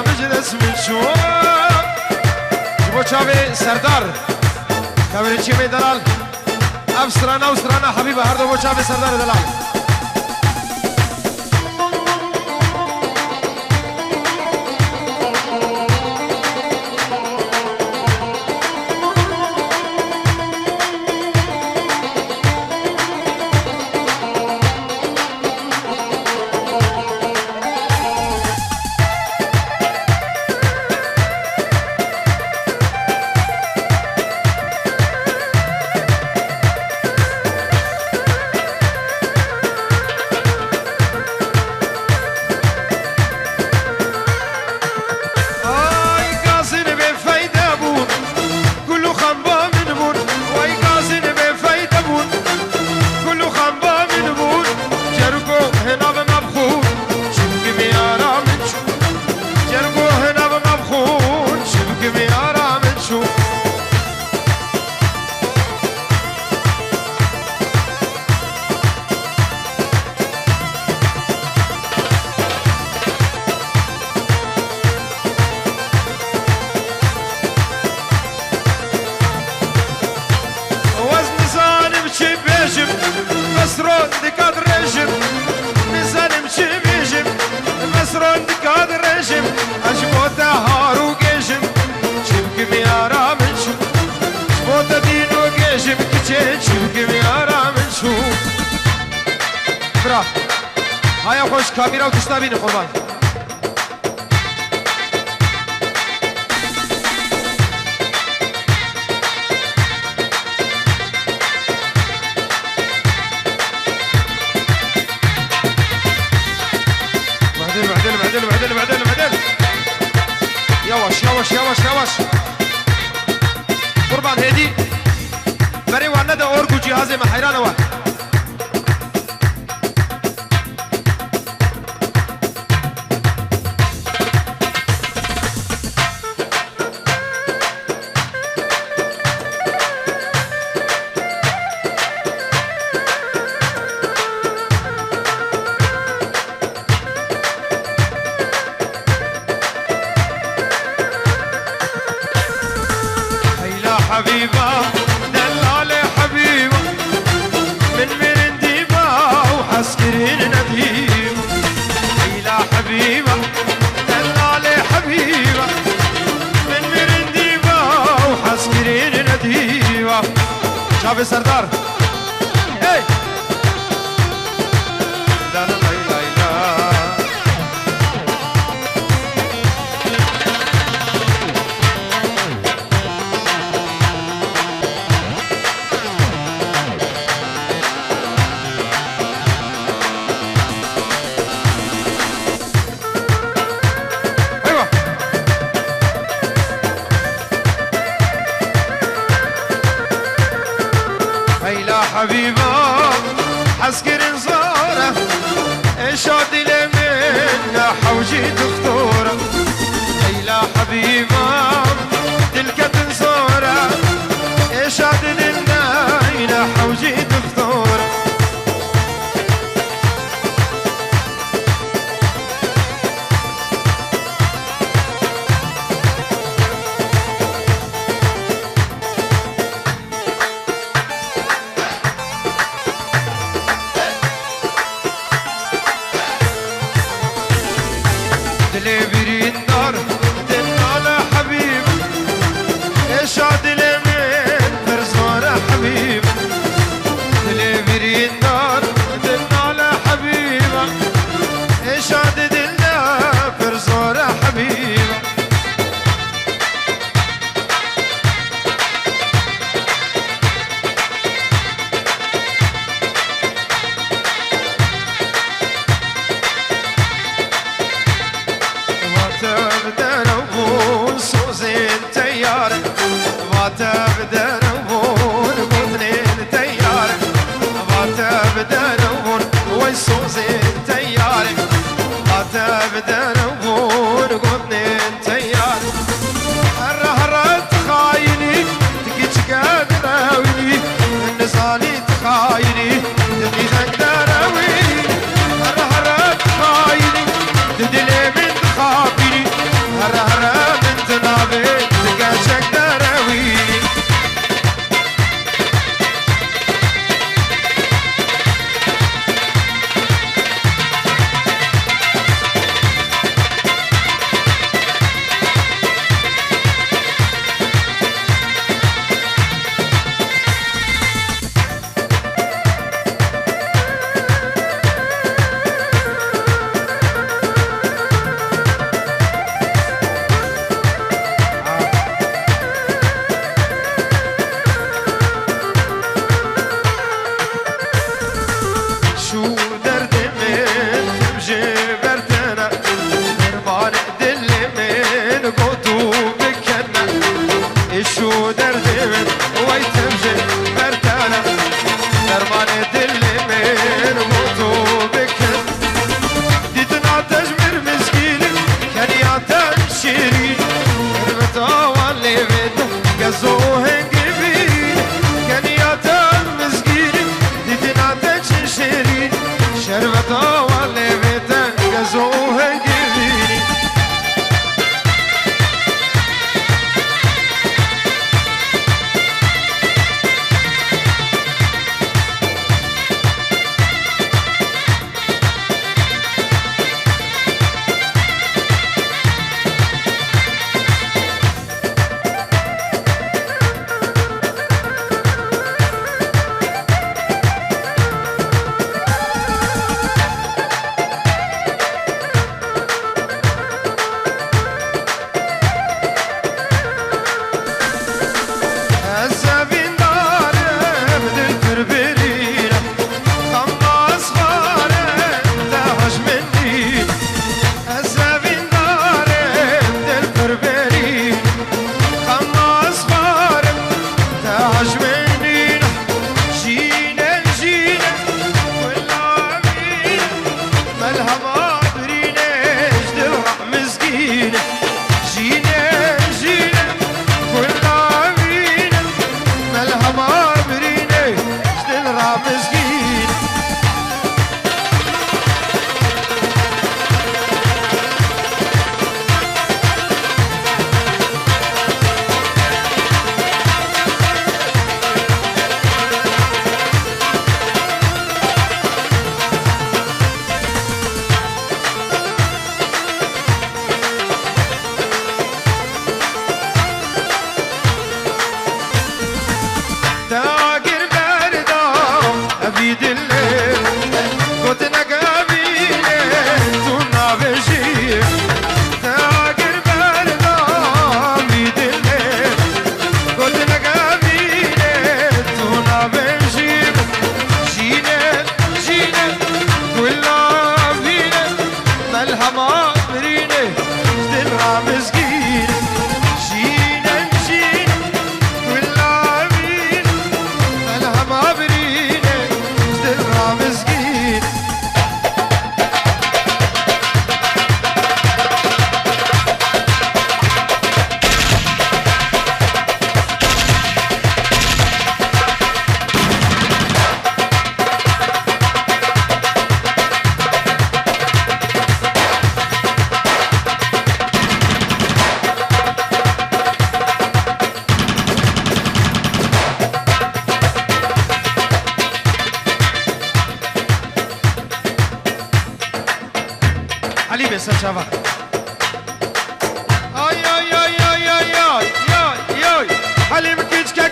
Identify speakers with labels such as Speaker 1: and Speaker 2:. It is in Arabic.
Speaker 1: مجلس من شو جبو چاوي سردار كابريتشي مي دلال افسرانا وسرانا حبيبه هر دو بو چاوي سردار دلال مسرون دكاد رجم نزلم شي بيجم مسرون دكاد رجم أجبوتا هارو جيجم شبك ميارا من شو أجبوتا دينو جيجم كتشين شبك ميارا من شو برا هيا خوش كاميرا وتشتابين قربان بعدين يواش قربان هدي بري وانا ده اورجو جهاز ما حيران وا حبيبة دلالة حبيبة من مرنديبة وحسكرين نديم ليلى حبيبة دلالة حبيبة من مرنديبة وحسكرين نديبة شافي سردار اي لا لا لا شيرين المتاوى ليفت قزوهن قبيل كان ياتن مسكين ديتنا تجن شيرين شربتاوى ليفت قزوهن قبيل Ali Besa Chava. Ay ay ay ay ay ay ay ay. Ali Mkichka